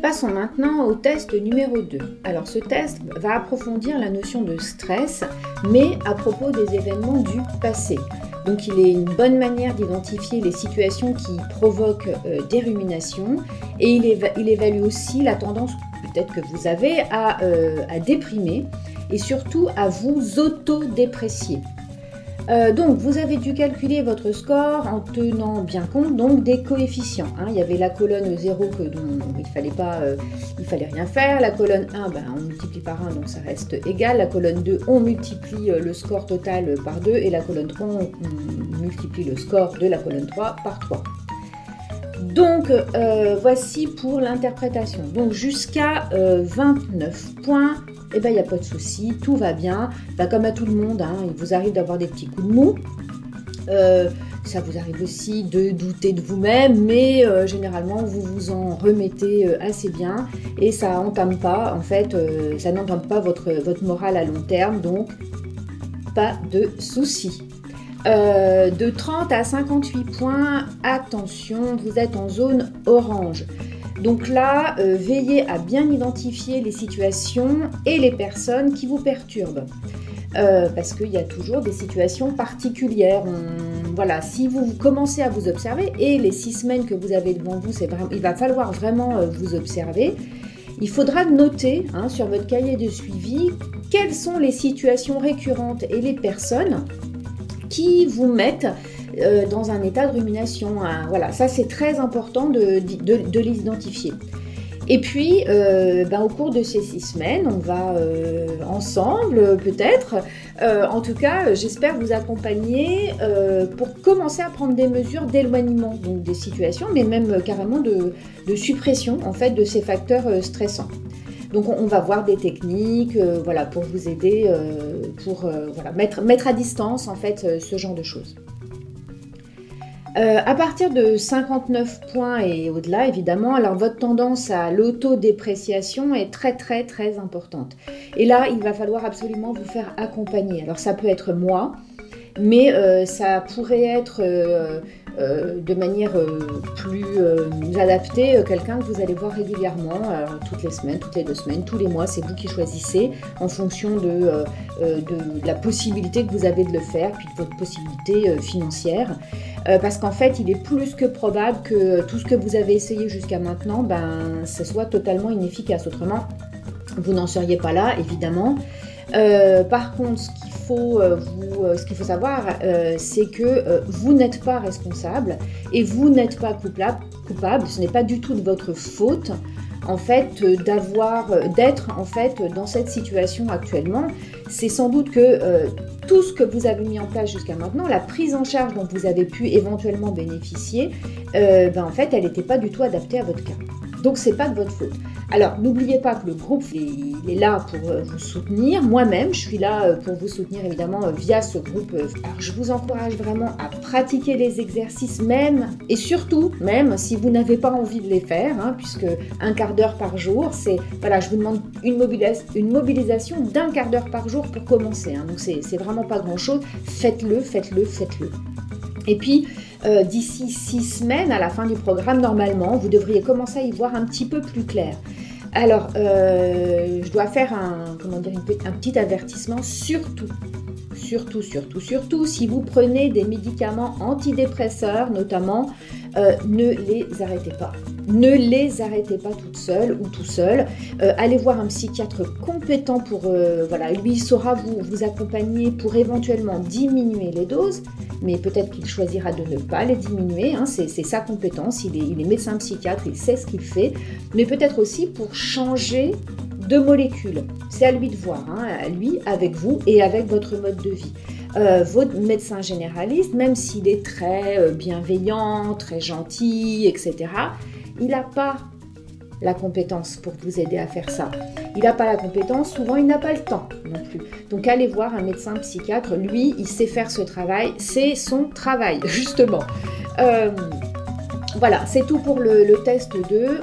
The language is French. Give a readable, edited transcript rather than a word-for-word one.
Passons maintenant au test numéro 2. Alors ce test va approfondir la notion de stress, mais à propos des événements du passé. Donc il est une bonne manière d'identifier les situations qui provoquent des ruminations et il évalue aussi la tendance peut-être que vous avez à déprimer et surtout à vous auto-déprécier. Donc vous avez dû calculer votre score en tenant bien compte donc des coefficients. Il y avait la colonne 0 dont il fallait rien faire. La colonne 1, on multiplie par 1 donc ça reste égal. La colonne 2, on multiplie le score total par 2 et la colonne 3, on multiplie le score de la colonne 3 par 3. Donc voici pour l'interprétation. Donc jusqu'à 29 points, il n'y a pas de souci, tout va bien. Comme à tout le monde, il vous arrive d'avoir des petits coups de mou. Ça vous arrive aussi de douter de vous-même, mais généralement vous vous en remettez assez bien et ça n'entame pas, ça n'entame pas votre morale à long terme, donc pas de souci. De 30 à 58 points, attention, vous êtes en zone orange. Donc là, veillez à bien identifier les situations et les personnes qui vous perturbent. Parce qu'il y a toujours des situations particulières. Voilà, si vous commencez à vous observer, et les 6 semaines que vous avez devant vous, il va falloir vraiment vous observer. Il faudra noter sur votre cahier de suivi quelles sont les situations récurrentes et les personnes qui vous mettent dans un état de rumination. Voilà, ça c'est très important de les identifier. Et puis, au cours de ces 6 semaines, on va ensemble peut-être, en tout cas, j'espère vous accompagner pour commencer à prendre des mesures d'éloignement donc des situations, mais même carrément de suppression de ces facteurs stressants. Donc on va voir des techniques pour vous aider, mettre à distance ce genre de choses. À partir de 59 points et au-delà, évidemment, alors votre tendance à l'autodépréciation est très très très importante. Et là, il va falloir absolument vous faire accompagner. Alors ça peut être moi, mais ça pourrait être de manière plus adaptée quelqu'un que vous allez voir régulièrement, toutes les semaines, toutes les 2 semaines, tous les mois, c'est vous qui choisissez en fonction de la possibilité que vous avez de le faire, puis de votre possibilité financière. Parce qu'en fait, il est plus que probable que tout ce que vous avez essayé jusqu'à maintenant, ce soit totalement inefficace. Autrement, vous n'en seriez pas là, évidemment. Par contre, ce qu'il faut savoir, c'est que vous n'êtes pas responsable et vous n'êtes pas coupable. Ce n'est pas du tout de votre faute, d'être dans cette situation actuellement. C'est sans doute que tout ce que vous avez mis en place jusqu'à maintenant, la prise en charge dont vous avez pu éventuellement bénéficier, elle n'était pas du tout adaptée à votre cas. Donc c'est pas de votre faute. Alors n'oubliez pas que le groupe il est là pour vous soutenir. Moi-même, je suis là pour vous soutenir évidemment via ce groupe. Alors je vous encourage vraiment à pratiquer les exercices même et surtout même si vous n'avez pas envie de les faire, puisque un quart d'heure par jour, je vous demande une mobilisation d'un quart d'heure par jour pour commencer. Donc c'est vraiment pas grand-chose. Faites-le. Et puis, d'ici 6 semaines, à la fin du programme, normalement, vous devriez commencer à y voir un petit peu plus clair. Alors, je dois faire un petit avertissement, surtout, si vous prenez des médicaments antidépresseurs, notamment, ne les arrêtez pas. Ne les arrêtez pas toutes seules ou tout seul. Allez voir un psychiatre compétent pour... lui saura vous accompagner pour éventuellement diminuer les doses, mais peut-être qu'il choisira de ne pas les diminuer. C'est sa compétence, il est médecin psychiatre, il sait ce qu'il fait, mais peut-être aussi pour changer de molécules. C'est à lui de voir, à lui, avec vous et avec votre mode de vie. Votre médecin généraliste, même s'il est très bienveillant, très gentil, etc., il n'a pas la compétence pour vous aider à faire ça. Il n'a pas la compétence, souvent il n'a pas le temps non plus. Donc allez voir un médecin psychiatre, lui, il sait faire ce travail, c'est son travail, justement. Voilà, c'est tout pour le test 2.